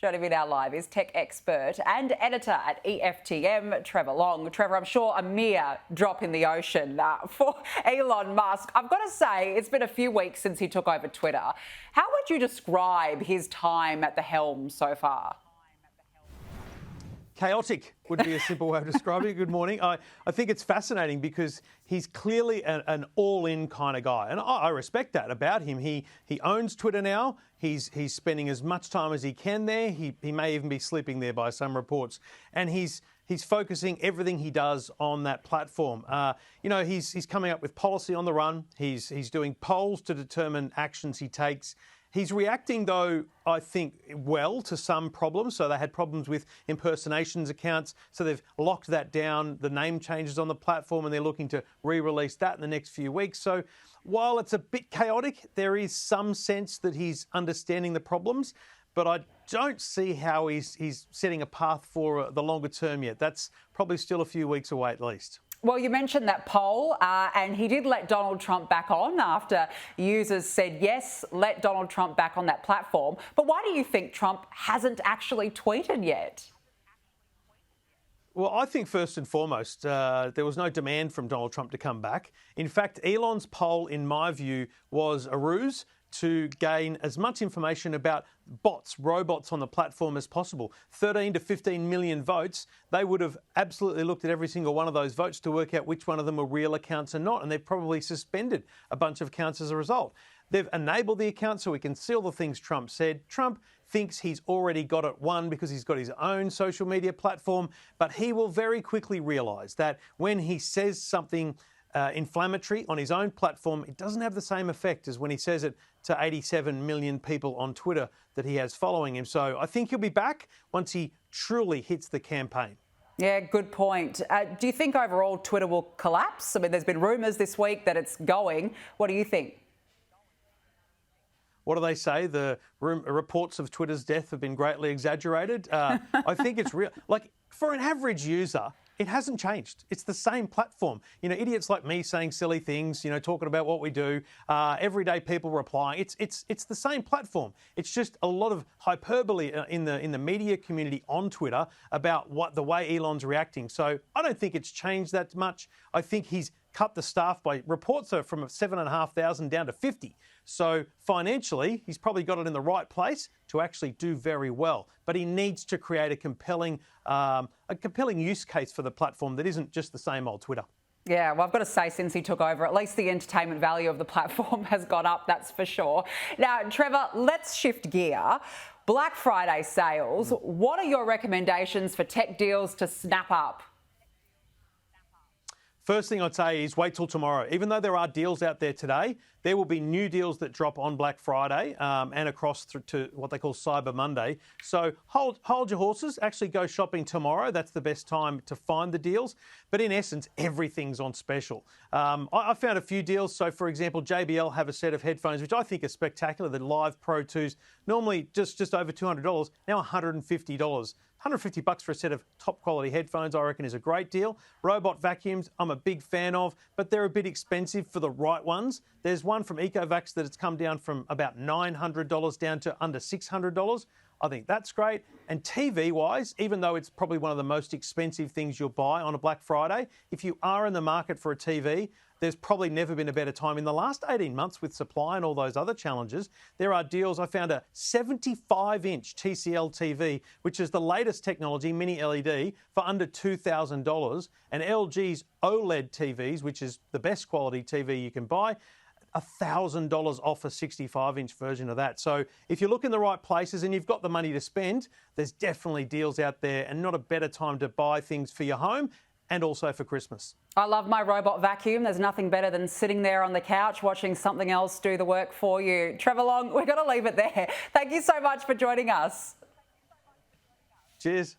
Joining me now live is tech expert and editor at EFTM, Trevor Long. Trevor, I'm sure a mere drop in the ocean for Elon Musk. I've got to say, it's been a few weeks since he took over Twitter. How would you describe his time at the helm so far? Chaotic would be a simple way of describing it. Good morning. I think it's fascinating because he's clearly an all-in kind of guy, and I respect that about him. He owns Twitter now. He's spending as much time as he can there. He may even be sleeping there by some reports, and he's focusing everything he does on that platform. He's coming up with policy on the run. He's doing polls to determine actions he takes. He's reacting, though, I think, well to some problems. So they had problems with impersonations accounts. So they've locked that down, the name changes on the platform, and they're looking to re-release that in the next few weeks. So while it's a bit chaotic, there is some sense that he's understanding the problems. But I don't see how he's setting a path for the longer term yet. That's probably still a few weeks away at least. Well, you mentioned that poll, and he did let Donald Trump back on after users said, yes, let Donald Trump back on that platform. But why do you think Trump hasn't actually tweeted yet? Well, I think first and foremost, there was no demand from Donald Trump to come back. In fact, Elon's poll, in my view, was a ruse to gain as much information about robots on the platform as possible. 13 to 15 million votes. They would have absolutely looked at every single one of those votes to work out which one of them were real accounts and not, and they've probably suspended a bunch of accounts as a result. They've enabled the account so we can see all the things Trump said. Trump thinks he's already got it won because he's got his own social media platform, but he will very quickly realise that when he says something inflammatory on his own platform, it doesn't have the same effect as when he says it to 87 million people on Twitter that he has following him. So I think he'll be back once he truly hits the campaign. Yeah, good point. Do you think overall Twitter will collapse? I mean, there's been rumours this week that it's going. What do you think? What do they say? The reports of Twitter's death have been greatly exaggerated. I think it's real. Like, for an average user, it hasn't changed. It's the same platform. Idiots like me saying silly things, talking about what we do, everyday people replying. It's the same platform. It's just a lot of hyperbole in the media community on Twitter about the way Elon's reacting. So I don't think it's changed that much. I think he's cut the staff by reports are from 7,500 down to 50. So financially, he's probably got it in the right place to actually do very well. But he needs to create a compelling use case for the platform that isn't just the same old Twitter. Yeah, well, I've got to say, since he took over, at least the entertainment value of the platform has gone up, that's for sure. Now, Trevor, let's shift gear. Black Friday sales. What are your recommendations for tech deals to snap up? First thing I'd say is wait till tomorrow. Even though there are deals out there today, there will be new deals that drop on Black Friday and across to what they call Cyber Monday. So hold your horses. Actually go shopping tomorrow. That's the best time to find the deals. But in essence, everything's on special. I found a few deals. So, for example, JBL have a set of headphones, which I think are spectacular. The Live Pro 2s, normally just over $200, now $150. $150 for a set of top quality headphones, I reckon, is a great deal. Robot vacuums, I'm a big fan of, but they're a bit expensive for the right ones. There's one from Ecovacs that it's come down from about $900 down to under $600. I think that's great. And TV-wise, even though it's probably one of the most expensive things you'll buy on a Black Friday, if you are in the market for a TV, there's probably never been a better time. In the last 18 months with supply and all those other challenges, there are deals. I found a 75-inch TCL TV, which is the latest technology, mini LED, for under $2,000. And LG's OLED TVs, which is the best quality TV you can buy, $1,000 off a 65-inch version of that. So if you look in the right places and you've got the money to spend, there's definitely deals out there, and not a better time to buy things for your home and also for Christmas. I love my robot vacuum. There's nothing better than sitting there on the couch watching something else do the work for you. Trevor Long, we're going to leave it there. Thank you so much for joining us. Cheers.